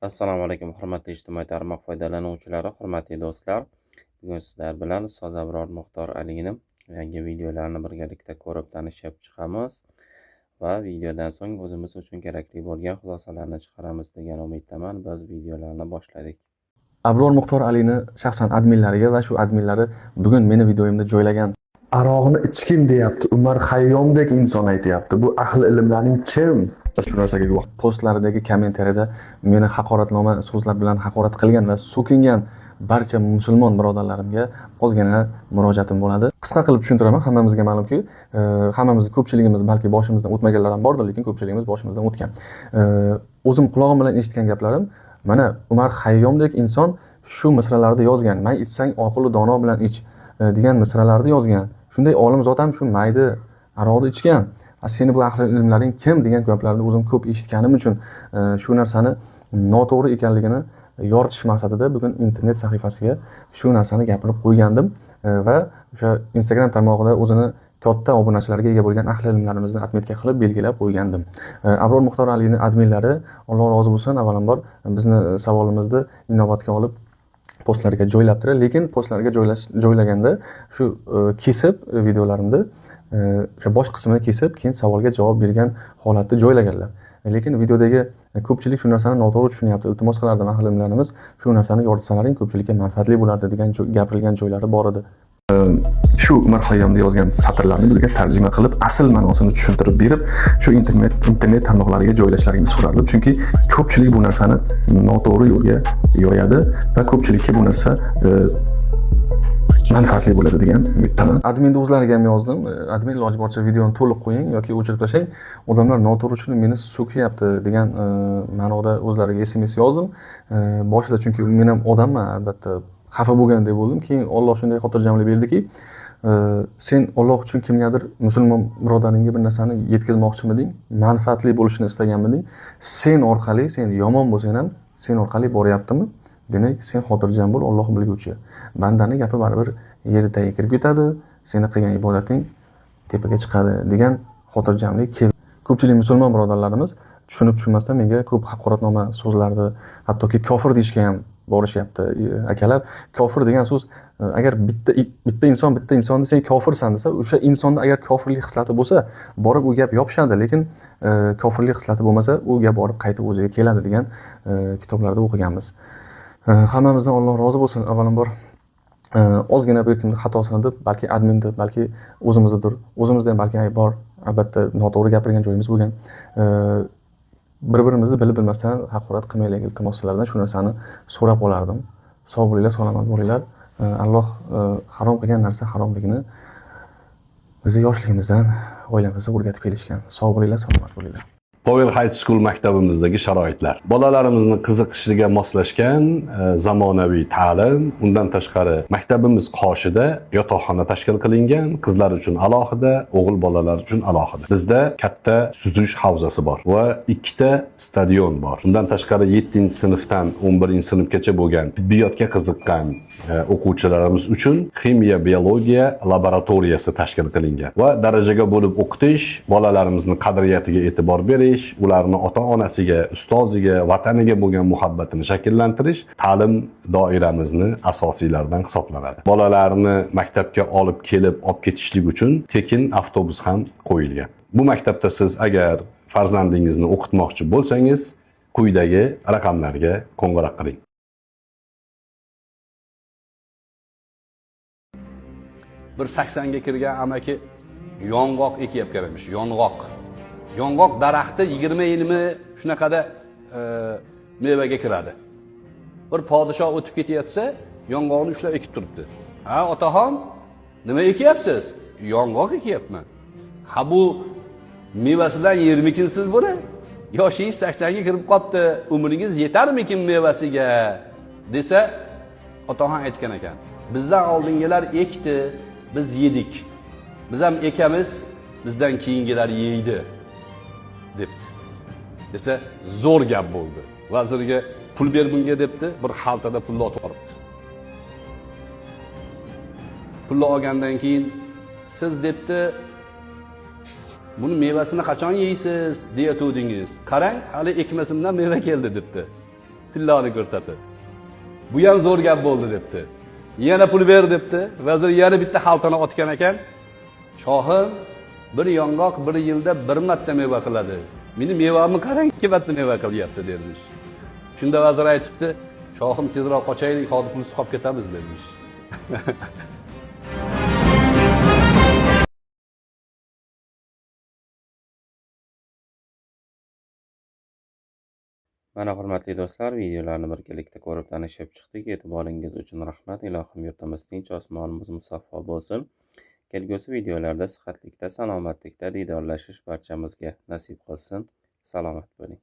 Assalomu alaykum, hurmatli ijtimoiy tarmoq foydalanuvchilari, hurmatli do'stlar. Bugun sizlar bilan Ustoz Abror Muxtor Aliyning yangi videolarini birgalikda ko'rib tanishib chiqamiz va videodan so'ng o'zimiz uchun kerakli bo'lgan xulosalarni chiqaramiz degan umiddaman. Biz videolarni boshladik. Abror Muxtor Alini shaxsan adminlariga va shu adminlari bugun meni videoyimda joylagan Aroqni ichgin deyapti. Umar Xayyomdek inson aytyapti. Bu ahli ilmlarning kim? shu narsaga guvoh. Postlaridagi kommentariyada meni haqoratnoma so'zlar bilan haqorat qilgan va so'kingan barcha musulmon birodarlarimga ozgina murojaatim bo'ladi. Qisqa qilib tushuntiraman. Hammamizga ma'lumki, hammamiz ko'pchiligimiz balki boshimizdan o'tmaganlar ham bordir, lekin ko'pchiligimiz boshimizdan o'tgan. O'zim quloqim bilan eshitgan gaplarim, mana Umar Xayyomdek inson shu misralarda yozgan. "Men ichsang oqilu dono bilan ich" degan misralarda yozgan. Shunday olim zot ham shu mayda aroqni ichgan. Seni bu ahli ilmlaring kim degan gaplarni o'zim ko'p eshitganim uchun shu narsani noto'g'ri ekanligini yoritish maqsadida bugun internet sahifasiga shu narsani gapirib qo'ygandim va o'sha Instagram tarmog'ida o'zini katta obunachilarga ega bo'lgan ahli ilmlarimizni atmetga qilib belgilab qo'ygandim. Abror Muxtor Alini adminlari, Alloh rozi bo'lsin, avvalambor bizni savolimizni inobatga olib postlarga joylabdilar, lekin postlarga joylaganda shu kesib videolarimni o'sha bosh qismini kesib, keyin savolga javob bergan holatda joylaganlar. Lekin videodagi ko'pchilik shu narsani noto'g'ri tushunyapti. Iltimos qilardim, ahli ilmlarimiz shu narsani yoritsanlaring ko'pchilikka manfaatli bo'lardi degan gapirilgan joylari bor edi. Shu Umar Xayyomda yozgan satrlarni bizga tarjima qilib, asl ma'nosini tushuntirib berib, shu internet tarmoqlariga joylashlaringizni so'rardim. Chunki ko'pchilik bu narsani noto'g'ri yo'lga yoyadi va ko'pchilikka bu narsa manfaatli bo'ladi degan umiddaman. Adminni o'zlariga ham yozdim. Admin iloji boricha videoni to'liq qo'ying yoki o'chirib tashlang. Odamlar noto'g'ri tushunib meni so'kyapti degan ma'noda o'zlariga SMS yozdim. Boshida chunki men ham odamman, albatta xafa bo'lgandek bo'ldim. Keyin Alloh shunday xotirjamlik berdiki, sen Alloh uchun kimgadir musulmon birodaringga bir narsani yetkazmoqchimiding, manfaatli bo'lishini istaganmiding, sen orqali, sen yomon bo'lsang ham sen orqali boryaptimi? Demak, sen xotirjam bo'l, Alloh bilguvchi. Bandani gapi baribir yer tagiga kirib ketadi, seni qilgan ibodating tepaga chiqadi degan xotirjamlik keldi. Ko'pchilik musulmon birodarlarimiz tushunib tushunmasdan menga ko'p haqoratnoma so'zlarni, hattoki kofir deyishga ham borishyapti. Akalar, kofir degan so'z, agar bitta insonni sen kofirsan desa, o'sha insonda agar kofirlik xislati bo'lsa, borib u gap yopishadi, lekin kofirlik xislati bo'lmasa, u gap borib qaytib o'ziga keladi degan kitoblarda o'qiganmiz. Hammamizdan Alloh rozi bo'lsin. Avvalambor ozgina bir kimning xatosini deb, balki admindir, balki o'zimizdir. O'zimizda ham balki ayb bor, albatta noto'g'ri gapirgan joyimiz bo'lgan. Bir-birimizni bilib bilmasdan haqorat qilmaylik, iltimos sizlardan shu narsani so'rab olardim. Sog' bo'linglar, salomat bo'linglar. Alloh harom qilgan narsa haromligini bizni yoshligimizdan oilamizga o'rgatib kelishgan. Sog' bo'linglar, salomat bo'linglar. Power High School maktabimizdagi sharoitlar. Bolalarimizni qiziqishiga moslashgan zamonaviy ta'lim, undan tashqari maktabimiz qoshida yotoqxona tashkil qilingan, qizlar uchun alohida, o'g'il bolalar uchun alohida. Bizda katta suzilish havzasi bor va ikkita stadion bor. Undan tashqari 7-sinfdan 11-sinfgacha bo'lgan tibbiyotga qiziqqan o'quvchilarimiz uchun ximiya, biologiya laboratoriyasi tashkil qilingan va darajaga bo'lib o'qitish, bolalarimizni qadriyatiga e'tibor berish, ularni ota-onasiga, ustoziga, vataniga bo'lgan muhabbatini shakllantirish ta'lim doiramizni asosiylaridan hisoblanadi. Bolalarni maktabga olib kelib, olib ketishlik uchun tekin avtobus ham qo'yilgan. Bu maktabda siz agar farzandingizni o'qitmoqchi bo'lsangiz, quyidagi raqamlarga qo'ng'iroq qiling. Bir 80ga kirgan amaki yong'oq ekyapti emish, yong'oq. Yong'oq daraxti 20 yilmi shunaqada mevaga kiradi. Bir podshoh o'tib ketayotsa, yong'oqni ushlab ekib turibdi. "Ha, otaxon, nima ekyapsiz?" "Yong'oq ekyapman." "Ha, bu mevasidan yermikinsiz buni? Yoshingiz 80ga kirib qopti, umringiz yetarmikin mevasiga?" desa, otaxon aytgan ekan, "Bizdan oldingilar ekdi, biz yedik. Biz ham ekamiz, bizdan keyingilar yeydi" debdi. Desa, zo'r gap bo'ldi. Vazirga pul ber bunga debdi, bir xaltada pulni otib olibdi. Pulni olgandan keyin siz debdi, "Buni mevasini qachon yeysiz?" deyatuvdingiz. "Qarang, hali ekmasimdan meva keldi" debdi. tilloni ko'rsatib. Bu ham zo'r gap bo'ldi debdi. Yana pul ber debdi. Vazir yana bitta xaltani otgan ekan. Shohim bir yong'oq bir yilda bir marta meva qiladi. Meni mevamni qarang, 2 marta meva qilyapti dermish. Shunda vazir aytibdi, shohim tezroq qochaylik, hozir pulsiz qolib ketamiz dermish. Mana hurmatli do'stlar, videolarni birgalikda ko'rib tanishib chiqdik. E'tiboringiz uchun rahmat. Ilohim yurtimiz tinch, osmonimiz musaffo bo'lsin. Kelgusi videolarda sihatlikda, salomatlikda diydorlashish barchamizga nasib qilsin. Salomat bo'ling.